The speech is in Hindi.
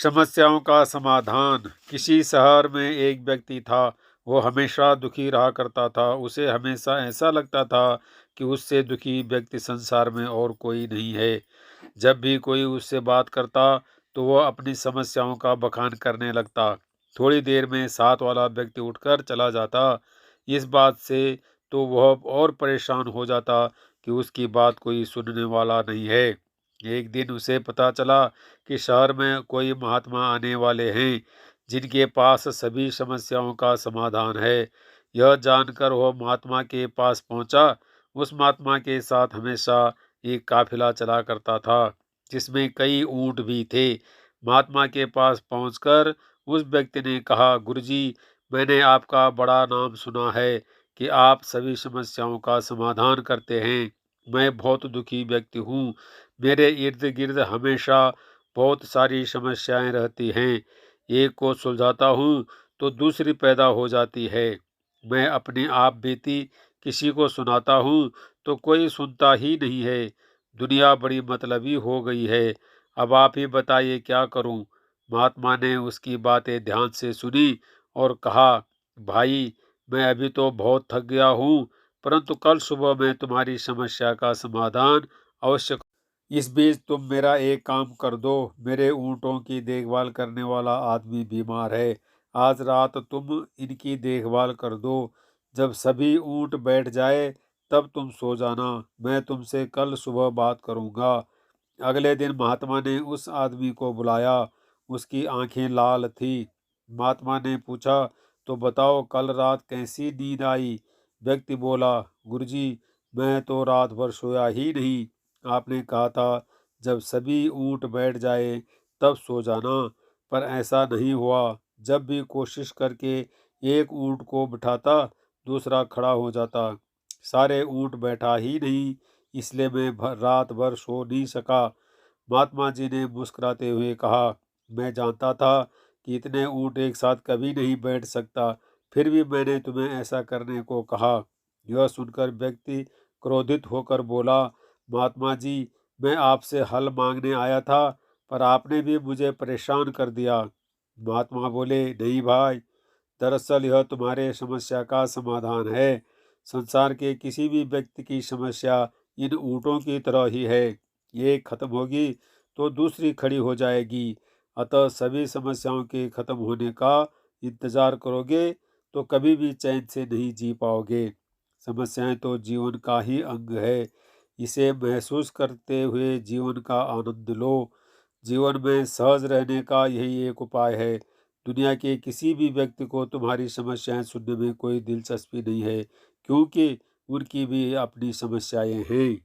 समस्याओं का समाधान। किसी शहर में एक व्यक्ति था। वो हमेशा दुखी रहा करता था। उसे हमेशा ऐसा लगता था कि उससे दुखी व्यक्ति संसार में और कोई नहीं है। जब भी कोई उससे बात करता तो वह अपनी समस्याओं का बखान करने लगता। थोड़ी देर में साथ वाला व्यक्ति उठकर चला जाता। इस बात से तो वह और परेशान हो जाता कि उसकी बात कोई सुनने वाला नहीं है। एक दिन उसे पता चला कि शहर में कोई महात्मा आने वाले हैं जिनके पास सभी समस्याओं का समाधान है। यह जानकर वह महात्मा के पास पहुंचा। उस महात्मा के साथ हमेशा एक काफिला चला करता था जिसमें कई ऊंट भी थे। महात्मा के पास पहुंचकर उस व्यक्ति ने कहा, गुरुजी, मैंने आपका बड़ा नाम सुना है कि आप सभी समस्याओं का समाधान करते हैं। मैं बहुत दुखी व्यक्ति हूँ। मेरे इर्द गिर्द हमेशा बहुत सारी समस्याएं रहती हैं। एक को सुलझाता हूँ तो दूसरी पैदा हो जाती है। मैं अपनी आप बीती किसी को सुनाता हूँ तो कोई सुनता ही नहीं है। दुनिया बड़ी मतलबी हो गई है। अब आप ही बताइए क्या करूँ। महात्मा ने उसकी बातें ध्यान से सुनी और कहा, भाई, मैं अभी तो बहुत थक गया हूँ, परंतु कल सुबह मैं तुम्हारी समस्या का समाधान अवश्य। इस बीच तुम मेरा एक काम कर दो। मेरे ऊँटों की देखभाल करने वाला आदमी बीमार है। आज रात तुम इनकी देखभाल कर दो। जब सभी ऊँट बैठ जाए तब तुम सो जाना। मैं तुमसे कल सुबह बात करूँगा। अगले दिन महात्मा ने उस आदमी को बुलाया। उसकी आंखें लाल थी। महात्मा ने पूछा, तो बताओ कल रात कैसी नींद आई। व्यक्ति बोला, गुरुजी, मैं तो रात भर सोया ही नहीं। आपने कहा था जब सभी ऊँट बैठ जाए तब सो जाना, पर ऐसा नहीं हुआ। जब भी कोशिश करके एक ऊँट को बिठाता दूसरा खड़ा हो जाता। सारे ऊँट बैठा ही नहीं, इसलिए मैं रात भर सो नहीं सका। महात्मा जी ने मुस्कुराते हुए कहा, मैं जानता था कि इतने ऊँट एक साथ कभी नहीं बैठ सकता, फिर भी मैंने तुम्हें ऐसा करने को कहा। यह सुनकर व्यक्ति क्रोधित होकर बोला, महात्मा जी, मैं आपसे हल मांगने आया था, पर आपने भी मुझे परेशान कर दिया। महात्मा बोले, नहीं भाई, दरअसल यह तुम्हारे समस्या का समाधान है। संसार के किसी भी व्यक्ति की समस्या इन ऊँटों की तरह ही है। एक खत्म होगी तो दूसरी खड़ी हो जाएगी। अतः सभी समस्याओं के खत्म होने का इंतजार करोगे तो कभी भी चैन से नहीं जी पाओगे। समस्याएं तो जीवन का ही अंग है। इसे महसूस करते हुए जीवन का आनंद लो। जीवन में सहज रहने का यही एक उपाय है। दुनिया के किसी भी व्यक्ति को तुम्हारी समस्याएं सुनने में कोई दिलचस्पी नहीं है, क्योंकि उनकी भी अपनी समस्याएं हैं।